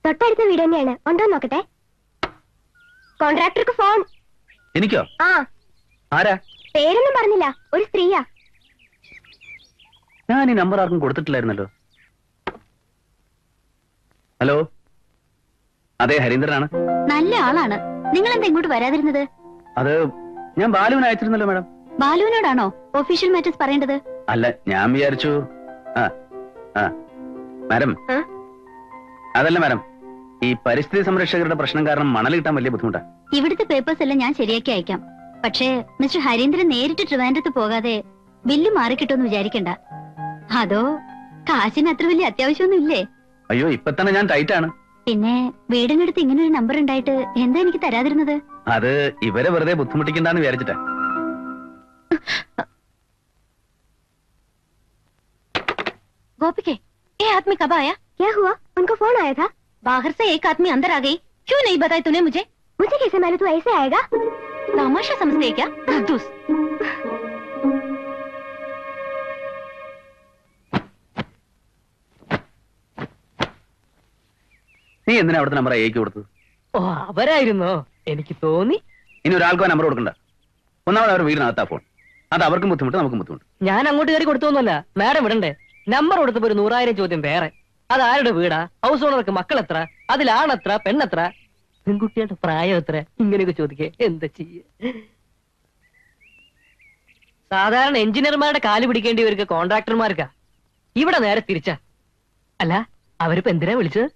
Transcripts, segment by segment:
തൊട്ടടുത്ത വീട് തന്നെയാണ്. ഉണ്ടോ നോക്കട്ടെ. കോൺട്രാക്ടർക്ക് ഫോൺ. എനിക്കോ? ആ. ആരാ? പേരൊന്നും പറഞ്ഞില്ല. ഒരു സ്ത്രീയാ. ഞാൻ ഈ നമ്പർ ആർക്കും കൊടുത്തിട്ടില്ലായിരുന്നല്ലോ. ഹലോ, അതെ, ഹരീന്ദ്രനാണ്. നല്ല ആളാണ്. നിങ്ങൾ എന്താ ഇങ്ങോട്ട് വരാതിരുന്നത്? അത് ഞാൻ ബാലുവിനെ അയച്ചിരുന്നല്ലോ മാഡം. ബാലുവിനോടാണോ ഒഫീഷ്യൽ മാറ്റേഴ്സ് പറയേണ്ടത്? അല്ല, ഞാൻ വിചാരിച്ചു. മാഡം, അതല്ല മാഡം, ഈ പരിസ്ഥിതി സംരക്ഷകരുടെ പ്രശ്നം കാരണം മണൽ കിട്ടാൻ വലിയ ബുദ്ധിമുട്ടാണ്. ഇവിടുത്തെ പേപ്പേഴ്സ് എല്ലാം ഞാൻ ശരിയാക്കി അയക്കാം. പക്ഷേ മിസ്റ്റർ ഹരീന്ദ്രൻ നേരിട്ട് ട്രിവാൻഡ്രത്ത് പോകാതെ ബില്ല് മാറിക്കിട്ടോന്ന് വിചാരിക്കണ്ട. അതോ കാശിന് അത്ര വലിയ അത്യാവശ്യമൊന്നും ഇല്ലേ? അയ്യോ, ഇപ്പൊ തന്നെ ഞാൻ ടൈറ്റാണ്. പിന്നെ വീടിനടുത്ത് ഇങ്ങനെ ഒരു നമ്പർ ഉണ്ടായിട്ട് എന്താ എനിക്ക് തരാതിരുന്നത്? അത് ഇവരെ വെറുതെ ബുദ്ധിമുട്ടിക്കണ്ടെന്ന് വിചാരിച്ചിട്ടാ. गोपी ये आदमी कब आया? क्या हुआ? उनका फोन आया था. बाहर से एक आदमी अंदर आ गई. क्यों नहीं बताया तूने मुझे? मुझे कैसे मालूम तू ऐसे आएगा? तमाशा समझते है क्या? धूस. നീ എന്തിനാ അവിടുത്തെ നമ്പർ അയക്ക് കൊടുത്തത്? ഓ, അവരായിരുന്നോ? എനിക്ക് തോന്നി. ഇനി ഒരാൾക്കോ നമ്പർ കൊടുക്കണ്ട. ഒന്നാമത് അവർ വീടിനകത്താ ഫോൺ. അത് അവർക്കും ബുദ്ധിമുട്ട്, നമുക്കും ബുദ്ധിമുട്ട്. ഞാൻ അങ്ങോട്ട് കയറി കൊടുത്തൊന്നുമല്ല, മാഡം വിടണ്ടേ. നമ്പർ കൊടുത്തപ്പോ ഒരു 100,000 ചോദ്യം വേറെ. അത് ആരുടെ വീടാ? ഹൗസ് ഓണർക്ക് മക്കൾ എത്ര? അതിലാണെത്ര പെണ്ണെത്ര? പെൺകുട്ടിയുടെ പ്രായം എത്ര? ഇങ്ങനെയൊക്കെ ചോദിക്കേ എന്താ ചെയ്യ? സാധാരണ എഞ്ചിനീയർമാരുടെ കാല് പിടിക്കേണ്ടിവർക്ക് കോൺട്രാക്ടർമാർക്കാ. ഇവിടെ നേരെ തിരിച്ചാ. അല്ല, അവരിപ്പോ എന്തിനാ വിളിച്ചത്?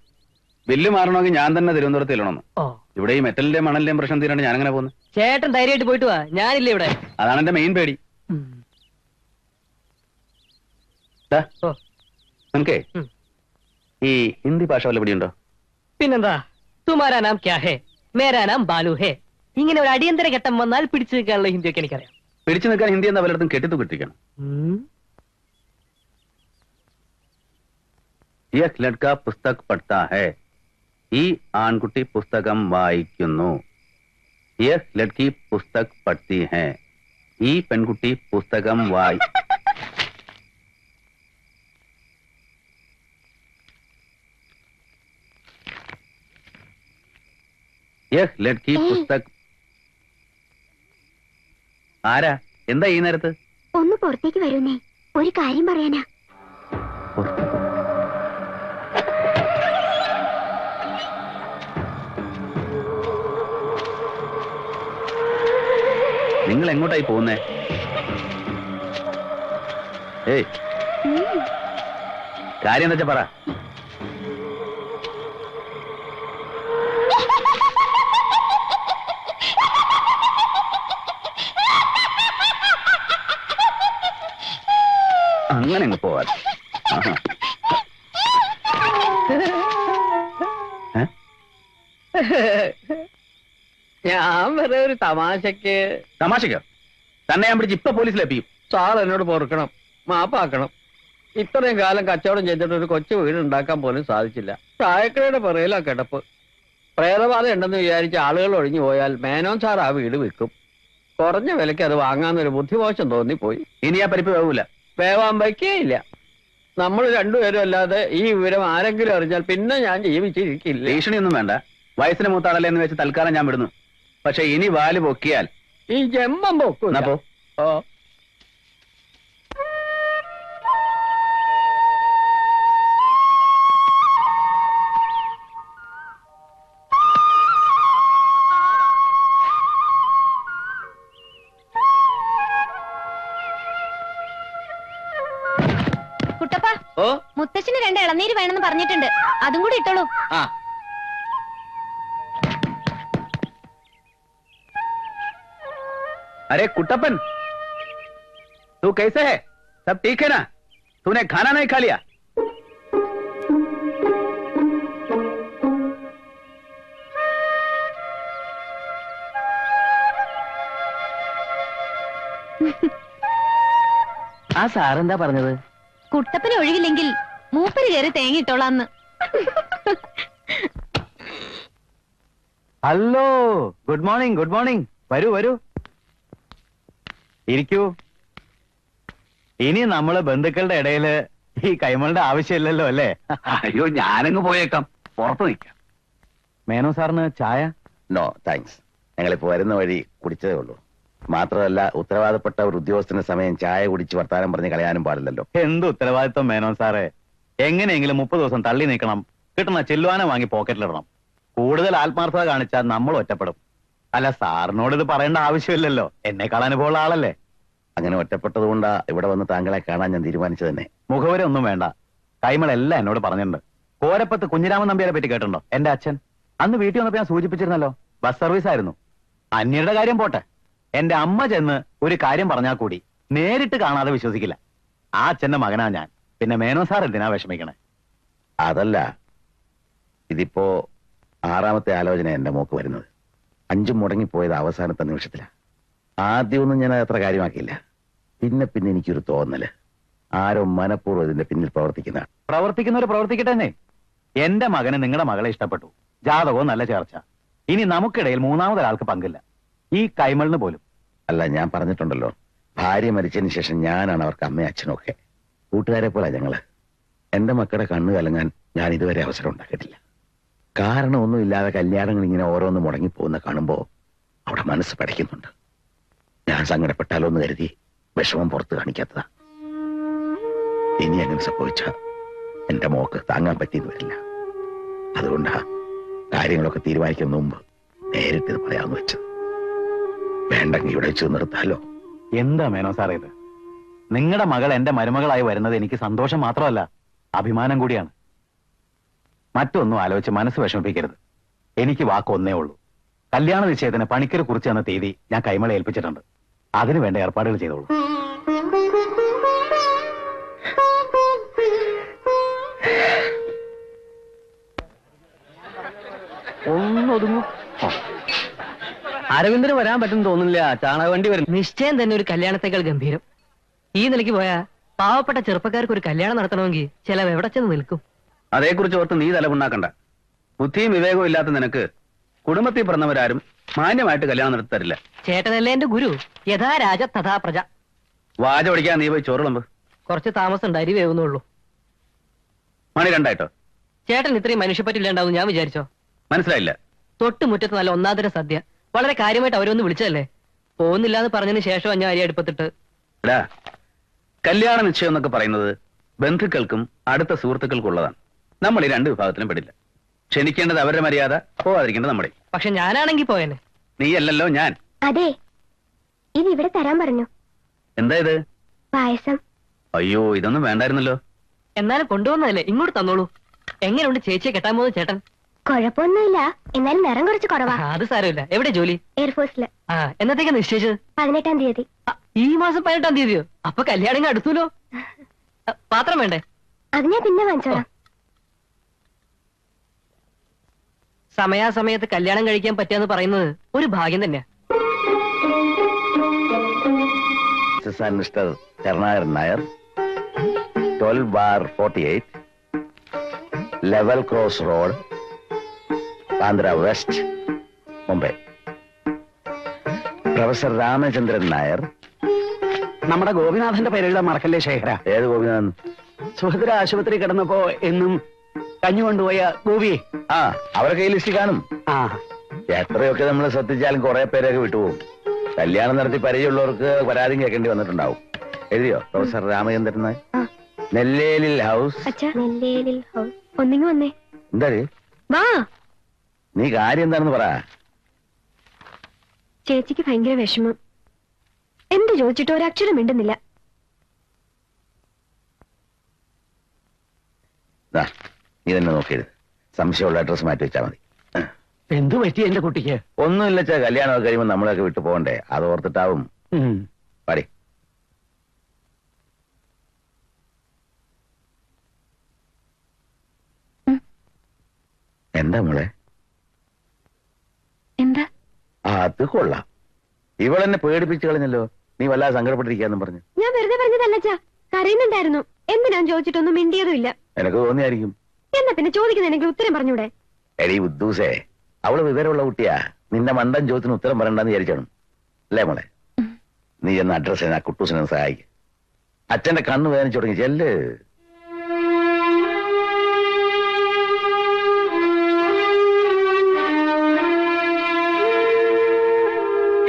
ബില്ല് മാറണമെങ്കിൽ ഞാൻ തന്നെ തിരുവനന്തപുരത്ത് ചെല്ലണമെന്ന്. ഓ, ഇവിടെ ഈ മെറ്റലിന്റെയും മണലിന്റെയും പ്രശ്നം തീരാണ്ട് ഞാൻ അങ്ങനെ പോകുന്നു. ചേട്ടൻ ധൈര്യമായിട്ട് പോയിട്ട് വാ, ഞാനില്ല ഇവിടെ. അതാണ് എന്റെ മെയിൻ പേടി. നിനക്കേ ഈ ഹിന്ദി ഭാഷ വല്ല പിടിയുണ്ടോ? പിന്നെന്താ, തുമാരാ നാം ക്യാ ഹേ, മേരാ നാം ബാലു ഹേ. ഇങ്ങനെ ഒരു അടിയന്തര ഘട്ടം വന്നാൽ പിടിച്ചു നിൽക്കാനുള്ള ഹിന്ദിയൊക്കെ എനിക്കറിയാം. പിടിച്ചു നിൽക്കാൻ ഹിന്ദി എന്താ പലയിടത്തും കെട്ടിത്തൂക്കിട്ടിരിക്കണം. യഹ് ലഡ്ക പുസ്തക് പഠ്താ ഹൈ. ഈ ആൺകുട്ടി പുസ്തകം വായിക്കുന്നു. യഹ് ലഡ്കി പുസ്തക് പഠ്തി ഹൈ. ഈ പെൺകുട്ടി പുസ്തകം വായി. യഹ് ലഡ്കി പുസ്തക്. ആരാ? എന്താ ഈ നേരത്ത്? ഒന്ന് പുറത്തേക്ക് വരുന്നേ, ഒരു കാര്യം പറയാനാ. നിങ്ങൾ എങ്ങോട്ടായി പോകുന്നേ? ഏയ്, കാര്യം എന്താ വെച്ചാ പറ. അങ്ങനെ അങ്ങ് പോവാ. ഞാൻ വെറുതെ ഒരു തമാശക്ക്. തമാശക്കോ? തന്നെ ഞാൻ പിടിച്ച് ഇപ്പൊ പോലീസിലെത്തിക്കും. സാർ എന്നോട് പൊറുക്കണം, മാപ്പാക്കണം. ഇത്രയും കാലം കച്ചവടം ചെയ്തിട്ട് ഒരു കൊച്ചു വീട് ഉണ്ടാക്കാൻ പോലും സാധിച്ചില്ല. ചായക്കടയുടെ പിറയിലാ കിടപ്പ്. പ്രേതബാധ ഉണ്ടെന്ന് വിചാരിച്ച് ആളുകൾ ഒഴിഞ്ഞു പോയാൽ മേനോൻ സാർ ആ വീട് വിൽക്കും. കുറഞ്ഞ വിലയ്ക്ക് അത് വാങ്ങാന്നൊരു ബുദ്ധിമോശം തോന്നിപ്പോയി. ഇനി ആ പരിപ്പ് വേവൂല. വേവാൻ വയ്ക്കേയില്ല. നമ്മൾ രണ്ടുപേരും അല്ലാതെ ഈ വിവരം ആരെങ്കിലും അറിഞ്ഞാൽ പിന്നെ ഞാൻ ജീവിച്ചിരിക്കില്ല. ഭീഷണിയൊന്നും വേണ്ട. വയസ്സിന് മൂത്താളല്ലേ എന്ന് വെച്ച് തൽക്കാലം ഞാൻ വിടുന്നു. പക്ഷെ ഇനി വാല് പൊക്കിയാൽ ഈ ജന്മം പൊക്കും. ഓ, കുട്ടപ്പ, ഓ, മുത്തശ്ശന് 2 ഇളനീര് വേണമെന്ന് പറഞ്ഞിട്ടുണ്ട്. അതും കൂടി ഇട്ടോളൂ. ആ. अरे कुट्टप्पन, तू कैसे है? सब ठीक है ना? तूने खाना नहीं खा लिया? ആ സാറെന്താ പറഞ്ഞത്? കുട്ടപ്പന് ഒഴിവില്ലെങ്കിൽ മൂപ്പര് കയറി തേങ്ങിയിട്ടോളാന്ന്. Hello, good morning. Good morning. വരൂ വരൂ, ഇരിക്കൂ. ഇനി നമ്മള് ബന്ധുക്കളുടെ ഇടയില് ഈ കൈമളുടെ ആവശ്യമില്ലല്ലോ അല്ലേ? അയ്യോ, ഞാനങ്ങ് പോയേക്കാം. പുറത്ത് നിൽക്കാം. മേനോ സാറിന് ചായ? No thanks. ഞങ്ങളിപ്പോ വരുന്ന വഴി കുടിച്ചതേ ഉള്ളൂ. മാത്രമല്ല, ഉത്തരവാദപ്പെട്ട ഒരു ഉദ്യോഗസ്ഥന് സമയം ചായ കുടിച്ച് വർത്താനം പറഞ്ഞ് കളയാനും പാടില്ലല്ലോ. എന്ത് ഉത്തരവാദിത്വം മേനോ സാറേ? എങ്ങനെയെങ്കിലും 30 ദിവസം തള്ളി നീക്കണം. കിട്ടുന്ന ചെല്ലുവാനം വാങ്ങി പോക്കറ്റിലിടണം. കൂടുതൽ ആത്മാർത്ഥത കാണിച്ചാൽ നമ്മൾ ഒറ്റപ്പെടും. അല്ല, സാറിനോട് ഇത് പറയേണ്ട ആവശ്യമില്ലല്ലോ, എന്നെക്കാൾ അനുഭവമുള്ള ആളല്ലേ. അങ്ങനെ ഒറ്റപ്പെട്ടതുകൊണ്ടാ ഇവിടെ വന്ന് താങ്കളെ കാണാൻ ഞാൻ തീരുമാനിച്ചത് തന്നെ. മുഖവരെ ഒന്നും വേണ്ട, കൈമളെല്ലാം എന്നോട് പറഞ്ഞിട്ടുണ്ട്. കോരപ്പത്ത് കുഞ്ഞിരാമൻ നമ്പ്യാരെ പറ്റി കേട്ടിട്ടുണ്ടോ? എന്റെ അച്ഛൻ അന്ന് വീട്ടിൽ വന്നപ്പോ ഞാൻ സൂചിപ്പിച്ചിരുന്നല്ലോ, ബസ് സർവീസ് ആയിരുന്നു. അന്യരുടെ കാര്യം പോട്ടെ, എന്റെ അമ്മ ചെന്ന് ഒരു കാര്യം പറഞ്ഞാൽ കൂടി നേരിട്ട് കാണാതെ വിശ്വസിക്കില്ല. ആ അച്ഛന്റെ മകനാ ഞാൻ. പിന്നെ മേനോ സാർ എന്തിനാ വിഷമിക്കണേ? അതല്ല, ഇതിപ്പോ 6ാമത്തെ ആലോചന എന്റെ മോക്ക് വരുന്നത്. 5 മുടങ്ങിപ്പോയത് അവസാനത്തെ നിമിഷത്തിലാ. ആദ്യമൊന്നും ഞാൻ അത്ര കാര്യമാക്കിയില്ല. പിന്നെ എനിക്കൊരു തോന്നല്, ആരോ മനഃപൂർവ്വം ഇതിന്റെ പിന്നിൽ പ്രവർത്തിക്കുന്നവർ പ്രവർത്തിക്കട്ടെ തന്നെ. എന്റെ മകന് നിങ്ങളുടെ മകളെ ഇഷ്ടപ്പെട്ടു, ജാതകവും നല്ല ചേർച്ച. ഇനി നമുക്കിടയിൽ 3ാമതൊരാൾക്ക് പങ്കില്ല, ഈ കൈമളിന് പോലും. അല്ല, ഞാൻ പറഞ്ഞിട്ടുണ്ടല്ലോ, ഭാര്യ മരിച്ചതിന് ശേഷം ഞാനാണ് അവർക്ക് അമ്മയും അച്ഛനും ഒക്കെ. കൂട്ടുകാരെ പോലെ ഞങ്ങള്. എന്റെ മക്കളുടെ കണ്ണു കലങ്ങാൻ ഞാൻ ഇതുവരെ അവസരം ഉണ്ടാക്കിയിട്ടില്ല. കാരണമൊന്നുമില്ലാതെ കല്യാണങ്ങൾ ഇങ്ങനെ ഓരോന്ന് മുടങ്ങിപ്പോകുന്ന കാണുമ്പോ അവിടെ മനസ്സ് പടയ്ക്കുന്നുണ്ട്. ഞാൻ സങ്കടപ്പെട്ടാലോ എന്ന് കരുതി വിഷമം പുറത്ത് കാണിക്കാത്തതാ. ഇനി അങ്ങനെ സംഭവിച്ച എന്റെ മോക്ക് താങ്ങാൻ പറ്റിയെന്ന് വരില്ല. അതുകൊണ്ടാ കാര്യങ്ങളൊക്കെ തീരുമാനിക്കുന്ന മുമ്പ് നേരിട്ട് ഇത് പറയാമെന്ന് വെച്ചത്. വേണ്ടെങ്കിൽ ഇവിടെ വെച്ച് നിർത്താലോ. എന്താ മേനോ സാറേ ഇത്? നിങ്ങളുടെ മകൾ എന്റെ മരുമകളായി വരുന്നത് എനിക്ക് സന്തോഷം മാത്രമല്ല, അഭിമാനം കൂടിയാണ്. മറ്റൊന്നും ആലോചിച്ച് മനസ്സ് വിഷമിപ്പിക്കരുത്. എനിക്ക് വാക്കൊന്നേ ഉള്ളൂ. കല്യാണ നിശ്ചയത്തിന് പണിക്കര് കുറിച്ച് തന്ന തീയതി ഞാൻ കൈമളെ ഏൽപ്പിച്ചിട്ടുണ്ട്. അതിനു വേണ്ട ഏർപ്പാടുകൾ ചെയ്തോളൂ. ഒന്നൊതുങ്ങൂ. അരവിന്ദന് വരാൻ പറ്റും തോന്നുന്നില്ല, ചാണക വണ്ടി വരും. നിശ്ചയം തന്നെ ഒരു കല്യാണത്തെക്കാൾ ഗംഭീരം. ഈ നിലയ്ക്ക് പോയാ പാവപ്പെട്ട ചെറുപ്പക്കാർക്ക് ഒരു കല്യാണം നടത്തണമെങ്കിൽ ചിലവ് എവിടെ ചെന്ന് നിൽക്കും. അതേക്കുറിച്ച് ഓർത്ത് നീ തലമുണ്ടാക്കണ്ട. ബുദ്ധിയും വിവേകവും ഇല്ലാത്ത നിനക്ക് കുടുംബത്തിൽ പറഞ്ഞവരാരും മാന്യമായിട്ട് കല്യാണം നടത്തി തരില്ല. ചേട്ടനല്ലേ എന്റെ ഗുരു, യഥാ രാജ തഥാ പ്രജ. വാച പഠിക്കാൻ നീ പോയി ചോറുളമ്പ്. കുറച്ച് താമസം ഉണ്ട്, അരി വേവുന്നുള്ളൂ. മണി 2 ചേട്ടൻ ഇത്രയും മനുഷ്യപ്പറ്റില്ലാണ്ടാവും ഞാൻ വിചാരിച്ചോ? മനസ്സിലായില്ല. തൊട്ടുമുറ്റത്ത് നല്ല ഒന്നാന്തര സദ്യ, വളരെ കാര്യമായിട്ട് അവരൊന്ന് വിളിച്ചതല്ലേ. പോകുന്നില്ല എന്ന് പറഞ്ഞതിന് ശേഷം ഞാൻ അരി അടുപ്പത്തിട്ട്. എടാ, കല്യാണ നിശ്ചയം എന്നൊക്കെ പറയുന്നത് ബന്ധുക്കൾക്കും അടുത്ത സുഹൃത്തുക്കൾക്കും ഉള്ളതാണ്. നമ്മൾ ഈ 2 വിഭാഗത്തിലും പെടില്ല. ക്ഷണിക്കേണ്ടത് അവരുടെ മര്യാദ, പോവാതിരിക്കേണ്ടത് നമ്മുടെ. പക്ഷെ ഞാനാണെങ്കിൽ പോയേനെ. നീയല്ലല്ലോ ഞാൻ. അതെ, ഇത് ഇവിടെ തരാൻ പറഞ്ഞു. എന്താ ഇത്? പായസം. അയ്യോ, ഇതൊന്നും വേണ്ടായിരുന്നല്ലോ. എന്നാലും കൊണ്ടുവന്നതല്ലേ, ഇങ്ങോട്ട് തന്നോളൂ. എങ്ങനെയുണ്ട് ചേച്ചിയെ കെട്ടാൻ പോകുന്ന ചേട്ടൻ? കുഴപ്പമൊന്നുമില്ല, എന്നാലും നിറം കുറച്ച് കുറവാ. അത് സാരമില്ല. എവിടെ ജോലി? എയർഫോഴ്സില്. എന്നത്തേക്കാ നിശ്ചയിച്ചത്? 18-ാം തീയതി. ഈ മാസം 18-ാം തീയതിയോ? അപ്പൊ കല്യാണം അടുത്തല്ലോ. പാത്രം വേണ്ടേ? അത് ഞാൻ പിന്നെ വാങ്ങിച്ചോളാം. സമയാസമയത്ത് കല്യാണം കഴിക്കാൻ പറ്റുകയെന്ന് പറയുന്നത് ഒരു ഭാഗ്യം തന്നെയാ. Mister Karunakaran Nair, 12/48, level cross road, Andhra west, Mumbai. Professor Ramachandran Nair. നമ്മുടെ ഗോപിനാഥന്റെ പേരെഴുതാൻ മറക്കല്ലേ ശേഖര? ഏത് ഗോപിനാഥൻ? സുഭദ്ര ആശുപത്രി കിടന്നപ്പോ എന്നും കഞ്ഞു കൊണ്ടുപോയ ഗോപി. ആ, അവരുടെ ലിസ്റ്റ് കാണും. ആ, എത്രയൊക്കെ നമ്മൾ ശ്രദ്ധിച്ചാലും കുറെ പേരൊക്കെ വിട്ടുപോകും. കല്യാണം നടത്തി പരിചയമുള്ളവർക്ക് പരാതിയും കേൾക്കേണ്ടി വന്നിട്ടുണ്ടാവും. എഴുതിയോ? Professor Ramachandran Nair, Nellelil house. Nellelil house. ഒന്നിങ്ങി വന്നേ. എന്താ വാ. നീ കാര്യം എന്താണെന്ന് പറ. ചേച്ചിക്ക് ഭയങ്കര വിഷമം. എന്ത് ചോദിച്ചിട്ട് ഒരക്ഷരം മിണ്ടുന്നില്ല. നീ തന്നെ നോക്കിയത്. സംശയമുള്ള അഡ്രസ് മാറ്റി വെച്ചാൽ മതി. എന്തു പറ്റി എന്റെ കുട്ടിക്ക്? ഒന്നുമില്ല, കല്യാണമൊക്കെ കഴിയുമ്പോൾ നമ്മളൊക്കെ വിട്ടു പോകണ്ടേ, അത് ഓർത്തിട്ടാവും. പാടി. എന്താ മോളെ? എന്താ? അത് കൊള്ളാം. ഇവളെന്നെ പേടിപ്പിച്ചു കളഞ്ഞല്ലോ. നീ വല്ലാതെ സങ്കടപ്പെട്ടിരിക്കാന്നും പറഞ്ഞു. ഞാൻ വെറുതെ പറഞ്ഞതല്ല, കരയുന്നുണ്ടായിരുന്നു. എന്തിനാന്ന് ചോദിച്ചിട്ടൊന്നും മിണ്ടിയതുമില്ല. എനക്ക് തോന്നിയായിരിക്കും. എന്നാ പിന്നെ ചോദിക്കുന്നതിനെങ്കിൽ ഉത്തരം പറഞ്ഞൂടെ? എടീ ഉദ്ദൂസേ, അവള് വിവരമുള്ള കുട്ടിയാ. നിന്റെ മണ്ടൻ ചോദ്യത്തിന് ഉത്തരം പറയണ്ടെന്ന് വിചാരിച്ചാണ് അല്ലേ മോളെ? നീ എന്ന അഡ്രസ് ആ കുട്ടൂസിനെ സഹായിക്കും. അച്ഛന്റെ കണ്ണ് വേദനിച്ചു തുടങ്ങി. ചെല്ല്.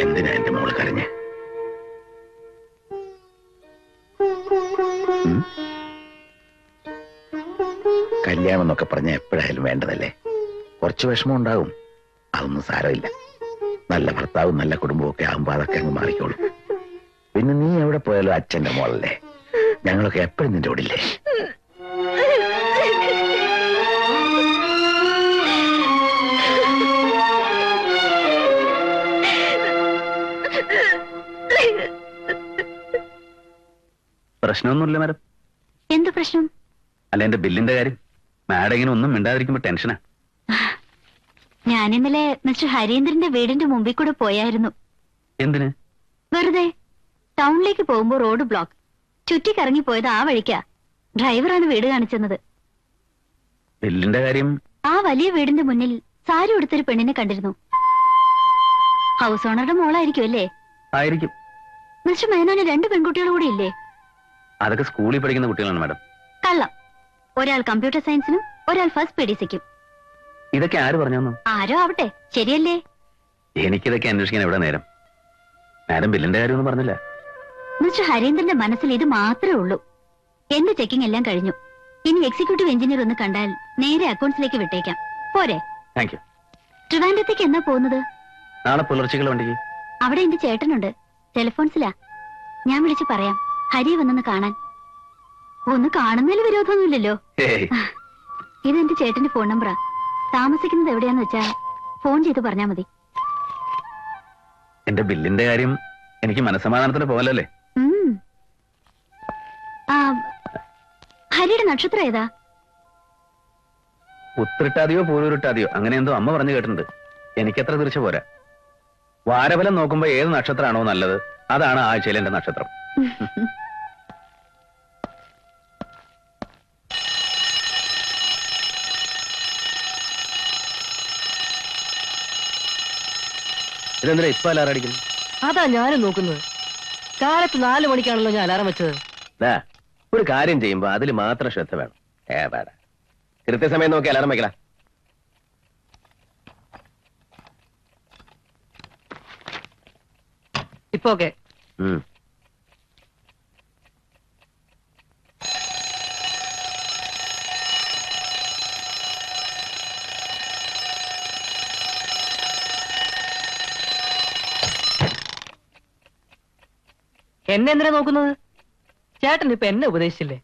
എന്തിനാ എന്റെ മോള് കരഞ്ഞ്? ഉം? കല്യാണം എന്നൊക്കെ പറഞ്ഞ എപ്പോഴായാലും വേണ്ടതല്ലേ? കുറച്ച് വിഷമം ഉണ്ടാവും, അതൊന്നും സാരമില്ല. നല്ല ഭർത്താവും നല്ല കുടുംബവും ഒക്കെ ആകുമ്പോ അതൊക്കെ അങ്ങ് മാറിക്കോളും. പിന്നെ നീ എവിടെ പോയാലും അച്ഛന്റെ മോളല്ലേ, ഞങ്ങളൊക്കെ എപ്പോഴും നിന്റെ ഓടില്ലേ? പ്രശ്നമൊന്നുമില്ല മാഡം. എന്ത് പ്രശ്നം? അല്ല, എന്റെ ബില്ലിന്റെ കാര്യം. മാഡം ഇങ്ങനെ ഒന്നും മിണ്ടാതിരിക്കുമ്പോ ടെൻഷനാ. ഞാൻ ഇന്നലെ മിസ്റ്റർ ഹരീന്ദ്രന്റെ വീടിന്റെ മുമ്പിൽ കൂടെ പോയായിരുന്നു. എന്തിന്? വെറുതെ. ടൗണിലേക്ക് പോകുമ്പോ റോഡ് ബ്ലോക്ക്. ചുറ്റിക്കറങ്ങി പോയത് ആ വഴിക്കാ. ഡ്രൈവറാണ് വീട് കാണിച്ചത്. ബില്ലിന്റെ കാര്യം? ആ വലിയ വീടിന്റെ മുന്നിൽ സാരി ഉടുത്തൊരു പെണ്ണിനെ കണ്ടിരുന്നു. ഹൗസ് ഓണറുടെ മോളായിരിക്കും അല്ലേ? ആയിരിക്കും. മിസ്റ്റർ മേനോന് 2 പെൺകുട്ടികൾ കൂടി ഇല്ലേ? അതൊക്കെ സ്കൂളിൽ പഠിക്കുന്ന കുട്ടികളാണ് മാഡം. കള്ളം. ഒരാൾ കമ്പ്യൂട്ടർ സയൻസിനും ഒരാൾ ഫസ്റ്റ് PDCക്കും. ഇതൊക്കെ ആര് പറഞ്ഞു? ആരോ ആവട്ടെ, ശരിയല്ലേ? എനിക്കിതൊക്കെ അന്വേഷിക്കാൻ എവിടെ നേരം? മാഡം ബില്ലിന്റെ കാര്യമൊന്നും പറഞ്ഞില്ല. മിസ്റ്റർ ഹരീന്ദ്രന്റെ മനസ്സിൽ ഇത് മാത്രമേ ഉള്ളൂ. എന്റെ ചെക്കിംഗ് എല്ലാം കഴിഞ്ഞു. ഇനി എക്സിക്യൂട്ടീവ് എഞ്ചിനീയർ ഒന്ന് കണ്ടാൽ നേരെ അക്കൗണ്ട്സിലേക്ക് വിട്ടേക്കാം. പോരെ? Thank you. ട്രിവാൻഡ്രത്തേക്ക് എന്നാ പോകുന്നത്? നാളെ പുലർച്ചയ്ക്കുള്ള വണ്ടിക്ക്. അവിടെ എന്റെ ചേട്ടനുണ്ട്, ടെലിഫോൺസിലാ. ഞാൻ വിളിച്ചു പറയാം ഹരി വന്നൊന്ന് കാണാൻ. ഒന്ന് കാണുന്നതിൽ വിരോധമൊന്നുമില്ലല്ലോ. ഏയ്, ഇതെന്റെ ചേട്ടന്റെ ഫോൺ നമ്പറാ. താമസിക്കുന്നത് എവിടെയാന്ന് വെച്ചാ ഫോൺ ചെയ്ത് പറഞ്ഞാ മതി. എന്റെ ബില്ലിന്റെ കാര്യം എനിക്ക് മനസ്സമാധാനത്തിന് പോകലല്ലേ? ഹരിയുടെ നക്ഷത്രം ഏതാ? ഉത്തിരിട്ടാതെയോ പൂരൂരിട്ടാതെയോ അങ്ങനെ എന്തോ അമ്മ പറഞ്ഞു കേട്ടിട്ടുണ്ട്. എനിക്കത്ര തീർച്ച പോരാ. വാരഫലം നോക്കുമ്പോ ഏത് നക്ഷത്രമാണോ നല്ലത് അതാണ് ആഴ്ചയിലെ എന്റെ നക്ഷത്രം. ഇതെന്തിനാ ഇപ്പൊ അലാറം അടിക്കുന്നു? അതാ ഞാനും നോക്കുന്നത്. കാലത്ത് 4 മണിക്കാണല്ലോ ഞാൻ അലാറം വെച്ചത്. ഒരു കാര്യം ചെയ്യുമ്പോ അതിൽ മാത്രം ശ്രദ്ധ വേണം. കൃത്യസമയം നോക്കി അലാറം വെക്കല. ഇപ്പൊ ഓക്കെ. എന്നെ എന്തിനാ നോക്കുന്നത്? ചേട്ടൻ ഇപ്പൊ എന്നെ ഉപദേശിച്ചില്ലേ,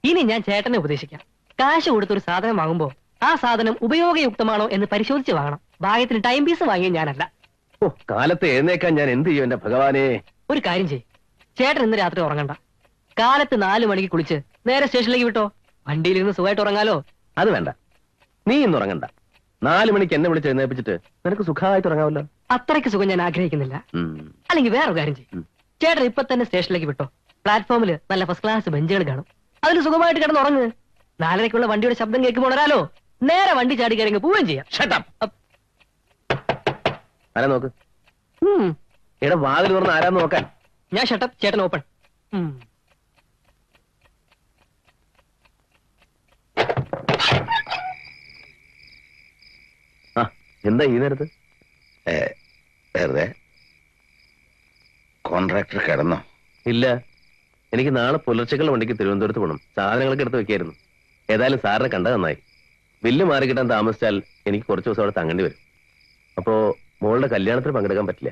ഇനി ഞാൻ ചേട്ടനെ ഉപദേശിക്കാം. കാശ് കൊടുത്തൊരു സാധനം വാങ്ങുമ്പോ ആ സാധനം ഉപയോഗയുക്തമാണോ എന്ന് പരിശോധിച്ച് വാങ്ങണം. ഭാഗ്യത്തിന് ടൈം പീസ് വാങ്ങിയ ഞാനല്ല. ഓ, കാലത്ത് എഴുന്നേക്കാൻ ഞാൻ എന്ത് ചെയ്യും എന്റെ ഭഗവാനെ? ഒരു കാര്യം ചെയ്യ്, ചേട്ടൻ ഇന്ന് രാത്രി ഉറങ്ങണ്ട. കാലത്ത് 4 മണിക്ക് കുളിച്ച് നേരെ സ്റ്റേഷനിലേക്ക് വിട്ടോ. വണ്ടിയിലിരുന്ന് സുഖമായിട്ട് ഉറങ്ങാലോ. അത് വേണ്ട, നീ ഇന്ന് ഉറങ്ങണ്ട. 4 മണിക്ക് എന്നെ വിളിച്ച് എഴുന്നേപ്പിച്ചിട്ട് നിനക്ക് സുഖമായിട്ട് ഉറങ്ങാമല്ലോ. അത്രയ്ക്ക് സുഖം ഞാൻ ആഗ്രഹിക്കുന്നില്ല. അല്ലെങ്കിൽ വേറൊരു കാര്യം ചെയ്യും, ചേട്ടൻ ഇപ്പൊ തന്നെ സ്റ്റേഷനിലേക്ക് വിട്ടോ. പ്ലാറ്റ്ഫോമിൽ നല്ല ഫസ്റ്റ് ക്ലാസ് ബെഞ്ചുകൾ കാണും, അതിൽ സുഖമായിട്ട് കിടന്ന് ഉറങ്ങ്. 4:30 വണ്ടിയുടെ ശബ്ദം കേൾക്കുമ്പോൾ ഉണരാലോ. നേരെ വണ്ടി ചാടി കയറി പോവുകയും ചെയ്യാം. ആരാ നോക്ക്? ഇവിടെ വാതിൽ തുറന്ന് ആരാന്ന് നോക്കാൻ. ഞാൻ ഷട്ടപ്പ്, ചേട്ടൻ ഓപ്പൺ. എന്താ ഈ നേരത്ത്? വെറുതെ. കോൺട്രാക്ടർ കിടന്നോ? ഇല്ല, എനിക്ക് നാളെ പുലർച്ചക്കുള്ള വണ്ടിക്ക് തിരുവനന്തപുരത്ത് പോകണം. സാധനങ്ങളൊക്കെ എടുത്ത് വെക്കായിരുന്നു. ഏതായാലും സാറിനെ കണ്ട നന്നായി. ബില്ല് മാറി കിട്ടാൻ താമസിച്ചാൽ എനിക്ക് കുറച്ച് ദിവസം അവിടെ തങ്ങേണ്ടി വരും. അപ്പോ മോളുടെ കല്യാണത്തിന് പങ്കെടുക്കാൻ പറ്റില്ല.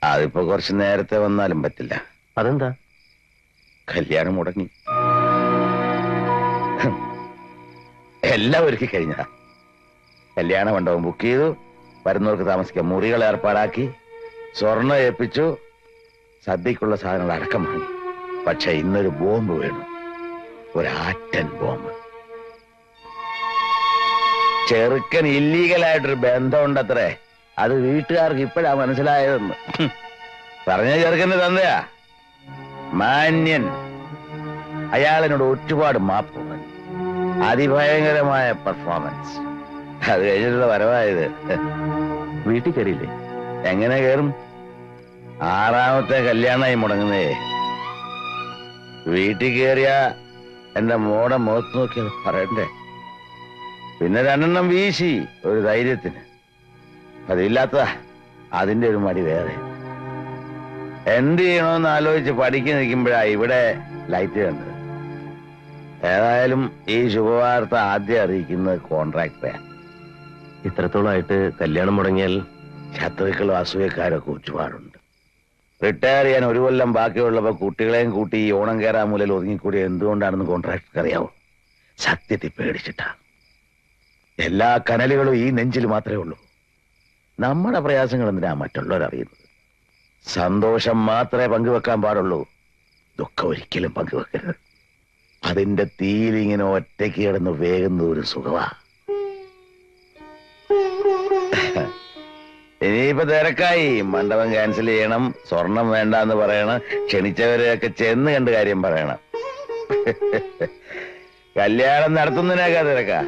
അതിപ്പോ കുറച്ച് നേരത്തെ വന്നാലും പറ്റില്ല. അതെന്താ? കല്യാണം മുടങ്ങി. എല്ലാം ഒരുക്കി കഴിഞ്ഞ കല്യാണ മണ്ഡപം ബുക്ക് ചെയ്തു, വരുന്നവർക്ക് താമസിക്കാൻ മുറികൾ ഏർപ്പാടാക്കി, സ്വർണ്ണം ഏൽപ്പിച്ചു, സദ്യക്കുള്ള സാധനങ്ങൾ അടക്കം വാങ്ങി. പക്ഷെ ഇന്നൊരു ബോംബ് വീണു, ഒരാറ്റൻ ബോംബ്. ചെറുക്കൻ ഇല്ലീഗലായിട്ടൊരു ബന്ധമുണ്ടത്രേ. അത് വീട്ടുകാർക്ക് ഇപ്പോഴാ മനസ്സിലായതെന്ന്. പറഞ്ഞ ചെറുക്കന്റെ തന്നെയാ, മാന്യൻ. അയാളിനോട് ഒരുപാട് മാപ്പ് പറഞ്ഞു. അതിഭയങ്കരമായ പെർഫോമൻസ്. അത് കഴിഞ്ഞിട്ടുള്ള വരവായത്. വീട്ടിൽ കയറിയില്ലേ? എങ്ങനെ കയറും? 6ാമത്തെ കല്യാണമായി മുടങ്ങുന്നേ. വീട്ടിൽ കയറിയ എന്റെ മോടെ മുഖത്ത് നോക്കി അത് പറയണ്ടേ. പിന്നെ 2 വീശി ഒരു ധൈര്യത്തിന്. അതില്ലാത്തതാ. അതിന്റെ ഒരു മടി വേറെ. എന്ത് ചെയ്യണമെന്ന് ആലോചിച്ച് പഠിക്കാൻ നിൽക്കുമ്പോഴാ ഇവിടെ ലൈറ്റ് കണ്ടത്. ഏതായാലും ഈ ശുഭവാർത്ത ആദ്യം അറിയിക്കുന്നത് കോൺട്രാക്ടറെ. ഇത്രത്തോളമായിട്ട് കല്യാണം മുടങ്ങിയാൽ ശത്രുക്കളും അസൂയക്കാരൊക്കെ ഒരുപാടുണ്ട്. റിട്ടയർ ചെയ്യാൻ ഒരു കൊല്ലം ബാക്കിയുള്ളപ്പോ കുട്ടികളെയും കൂട്ടി ഈ ഓണം കയറാൻ മൂലയിൽ ഒതുങ്ങിക്കൂടി എന്തുകൊണ്ടാണെന്ന് കോൺട്രാക്ടർക്ക് അറിയാവോ? സത്യത്തിൽ പേടിച്ചിട്ടാ. എല്ലാ കനലുകളും ഈ നെഞ്ചിൽ മാത്രമേ ഉള്ളൂ. നമ്മുടെ പ്രയാസങ്ങൾ എന്തിനാ മറ്റുള്ളവരറിയുന്നത്? സന്തോഷം മാത്രമേ പങ്കുവെക്കാൻ പാടുള്ളൂ, ദുഃഖം ഒരിക്കലും പങ്കുവെക്കരുത്. അതിന്റെ തീയിലിങ്ങനെ ഒറ്റയ്ക്ക് കിടന്ന് വേകുന്ന ഒരു സുഖമാ. ഇനിയിപ്പോ തിരക്കായി. മണ്ഡപം ക്യാൻസൽ ചെയ്യണം, സ്വർണം വേണ്ട എന്ന് പറയണം, ക്ഷണിച്ചവരെയൊക്കെ ചെന്ന് കണ്ട് കാര്യം പറയണം. കല്യാണം നടത്തുന്നതിനൊക്കെ തിരക്കാ.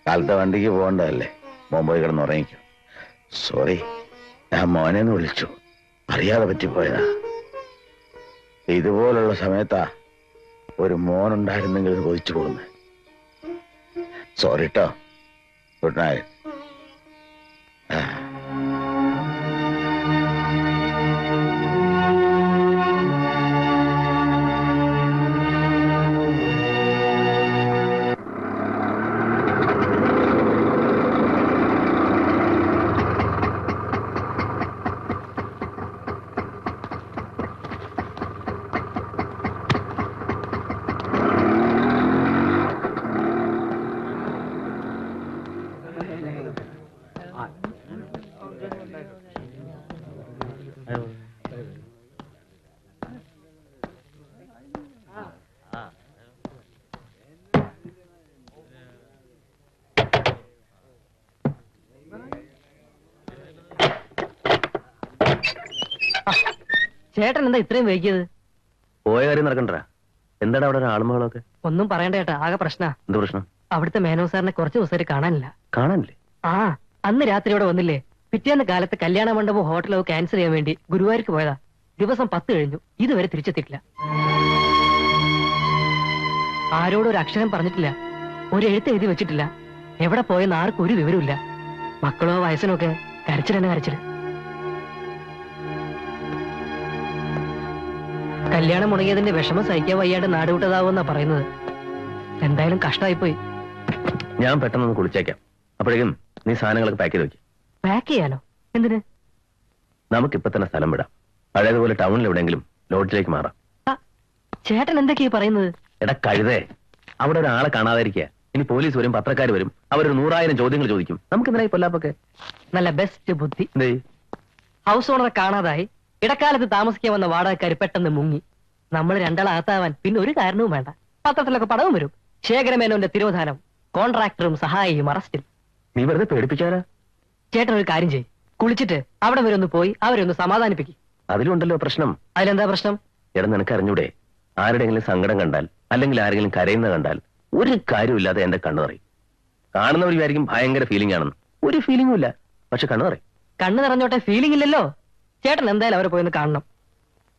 കാലത്തെ വണ്ടിക്ക് പോകണ്ടതല്ലേ, മോൻ പോയി കിടന്ന് ഉറങ്ങിക്കും. സോറി, ഞാൻ മോനെന്ന് വിളിച്ചു, അറിയാതെ പറ്റിപ്പോയതാ. ഇതുപോലുള്ള സമയത്താ ഒരു മോനുണ്ടായിരുന്നെങ്കിൽ ഇത് കൊതിച്ചു പോകുന്നത്. സോറി ട്ടോ. Good night. ചേട്ടൻ എന്താ ഇത്രയും വൈകിയത്? പോയ കാര്യം നടക്കണ്ട. എന്താണ് അവിടെ ആളുമകളൊക്കെ? ഒന്നും പറയണ്ട ചേട്ടാ, ആകെ പ്രശ്ന. എന്ത് പ്രശ്നം? അവിടുത്തെ മേനോ സാറിനെ കുറച്ച് ദിവസമായിട്ട് കാണാനില്ല. കാണാനില്ലേ? ആ, അന്ന് രാത്രി ഇവിടെ വന്നില്ലേ? പിറ്റേന്ന് കാലത്ത് കല്യാണ മണ്ഡപവും ഹോട്ടലോ ക്യാൻസൽ ചെയ്യാൻ വേണ്ടി ഗുരുവായൂർക്ക് പോയതാ. ദിവസം 10 കഴിഞ്ഞു, ഇതുവരെ തിരിച്ചെത്തിയിട്ടില്ല. ആരോടും ഒരു അക്ഷരം പറഞ്ഞിട്ടില്ല, ഒരു എഴുത്ത് എഴുതി വെച്ചിട്ടില്ല. എവിടെ പോയെന്ന് ആർക്കും ഒരു വിവരമില്ല. മക്കളോ വയസ്സനോ ഒക്കെ കരച്ചിൽ തന്നെ കരച്ചിൽ. കല്യാണം മുടങ്ങിയതിന്റെ വിഷമം സഹിക്കാൻ വയ്യാണ്ട് നാടുവിട്ടതാവുമെന്നാ പറയുന്നത്. എന്തായാലും കഷ്ടമായിപ്പോയി. ഞാൻ പെട്ടെന്ന് കുളിച്ചേക്കാം. അപ്പോഴേക്കും നീ സാധനങ്ങളൊക്കെ പാക്ക് ചെയ്ത് വെക്കും. പാക്ക് ചെയ്യാനോ? എന്തിന്? നമുക്കിപ്പോ തന്നെ സ്ഥലം വിടാം. പഴയതുപോലെ ടൗണിൽ എവിടെയെങ്കിലും ലോഡ്ജിലേക്ക് മാറാം. ചേട്ടൻ എന്തൊക്കെയാ പറയുന്നത്? എടാ കഴുതേ, അവിടെ ഒരാളെ കാണാതിരിക്കുക. ഇനി പോലീസ് വരും, പത്രക്കാർ വരും, അവരൊരു 100,000 ചോദ്യങ്ങൾ ചോദിക്കും. നമുക്ക് എന്തിനായി പൊല്ലാപ്പൊക്കെ? നല്ല ബെസ്റ്റ് ബുദ്ധി. എന്തേ? ഹൗസ് ഓണറെ കാണാതായി ഇടക്കാലത്ത് താമസിക്കാൻ വന്ന വാടകക്കാർ പെട്ടെന്ന് മുങ്ങി. നമ്മൾ രണ്ടാളകത്താവാൻ പിന്നെ ഒരു കാരണവും വേണ്ട. പത്രത്തിലൊക്കെ പടവും വരും. ശേഖരമേനോന്റെ തിരോധാനം, കോൺട്രാക്ടറും സഹായിയും അറസ്റ്റിൽ. നീ വെറുതെ പേടിപ്പിക്കാനാ? ചേട്ടൻ ഒരു കാര്യം ചെയ്യ്, കുളിച്ചിട്ട് അവിടെ വരെ ഒന്ന് പോയി അവരെ ഒന്ന് സമാധാനിപ്പിക്കും. അതിലുണ്ടല്ലോ പ്രശ്നം. അതിലെന്താ പ്രശ്നം? എടാ നിനക്ക് അറിഞ്ഞൂടെ, ആരുടെയെങ്കിലും സങ്കടം കണ്ടാൽ അല്ലെങ്കിൽ ആരെങ്കിലും കരയുന്ന കണ്ടാൽ ഒരു കാര്യമില്ലാതെ എന്റെ കണ്ണു നിറയും. കാണുന്നവർ വിചാരിക്കും ഭയങ്കര ഫീലിംഗ് ആണെന്ന്. ഒരു ഫീലിംഗും ഇല്ല, പക്ഷെ കണ്ണു നിറയും. കണ്ണു നിറഞ്ഞോട്ടെ, ഫീലിംഗ് ഇല്ലല്ലോ. ചേട്ടൻ എന്തായാലും അവരെ പോയി ഒന്ന് കാണണം.